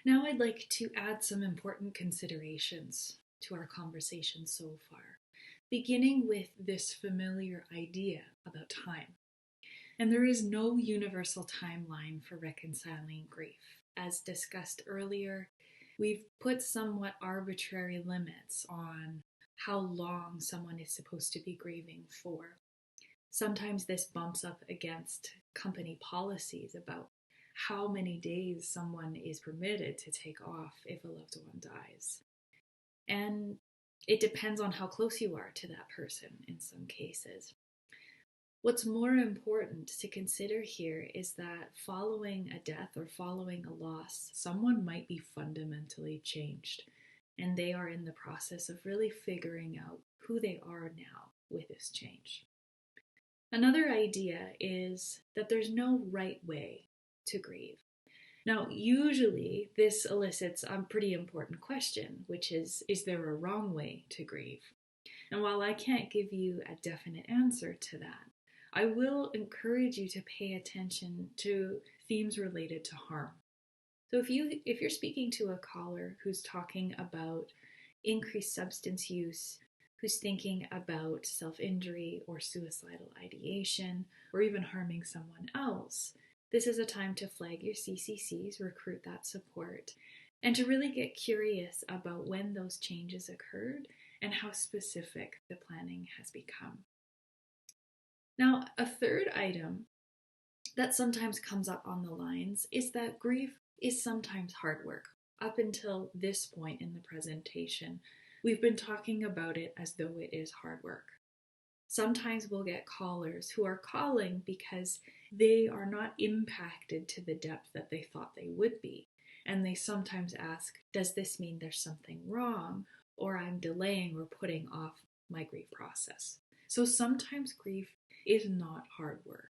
Now I'd like to add some important considerations to our conversation so far, beginning with this familiar idea about time. And there is no universal timeline for reconciling grief. As discussed earlier, we've put somewhat arbitrary limits on how long someone is supposed to be grieving for. Sometimes this bumps up against company policies about how many days someone is permitted to take off if a loved one dies. And it depends on how close you are to that person in some cases. What's more important to consider here is that following a death or following a loss, someone might be fundamentally changed, and they are in the process of really figuring out who they are now with this change. Another idea is that there's no right way to grieve. Now, usually this elicits a pretty important question, which is there a wrong way to grieve? And while I can't give you a definite answer to that, I will encourage you to pay attention to themes related to harm. So if you're speaking to a caller who's talking about increased substance use, who's thinking about self-injury or suicidal ideation, or even harming someone else, this is a time to flag your CCCs, recruit that support, and to really get curious about when those changes occurred and how specific the planning has become. Now, a third item that sometimes comes up on the lines is that grief is sometimes hard work. Up until this point in the presentation, we've been talking about it as though it is hard work. Sometimes we'll get callers who are calling because they are not impacted to the depth that they thought they would be. And they sometimes ask, does this mean there's something wrong, or I'm delaying or putting off my grief process? So sometimes grief is not hard work.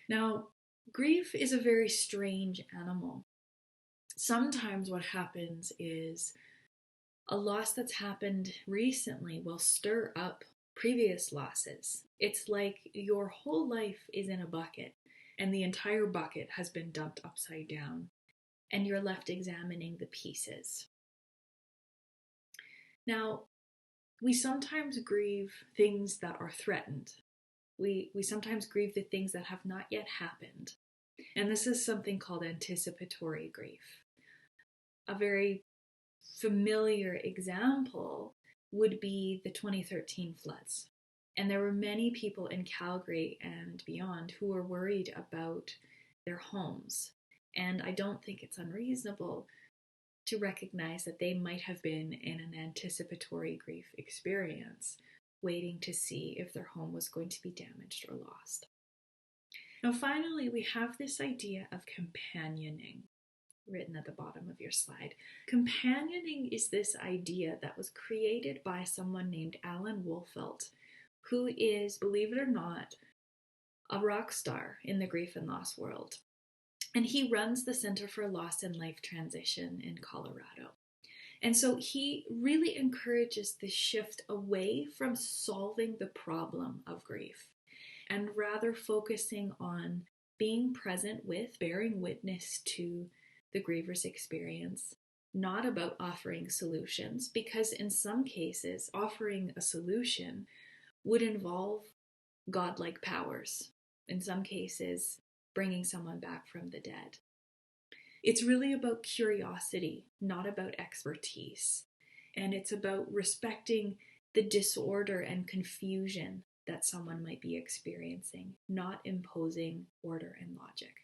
Now, grief is a very strange animal. Sometimes what happens is a loss that's happened recently will stir up previous losses. It's like your whole life is in a bucket and the entire bucket has been dumped upside down and you're left examining the pieces. Now, we sometimes grieve things that are threatened. We sometimes grieve the things that have not yet happened. And this is something called anticipatory grief. A very familiar example would be the 2013 floods. And there were many people in Calgary and beyond who were worried about their homes. And I don't think it's unreasonable to recognize that they might have been in an anticipatory grief experience, waiting to see if their home was going to be damaged or lost. Now, finally, we have this idea of companioning, written at the bottom of your slide. Companioning is this idea that was created by someone named Alan Wolfelt, who is, believe it or not, a rock star in the grief and loss world. And he runs the Center for Loss and Life Transition in Colorado. And so he really encourages the shift away from solving the problem of grief and rather focusing on being present with, bearing witness to the griever's experience, not about offering solutions, because in some cases, offering a solution would involve godlike powers. In some cases, bringing someone back from the dead. It's really about curiosity, not about expertise. And it's about respecting the disorder and confusion that someone might be experiencing, not imposing order and logic.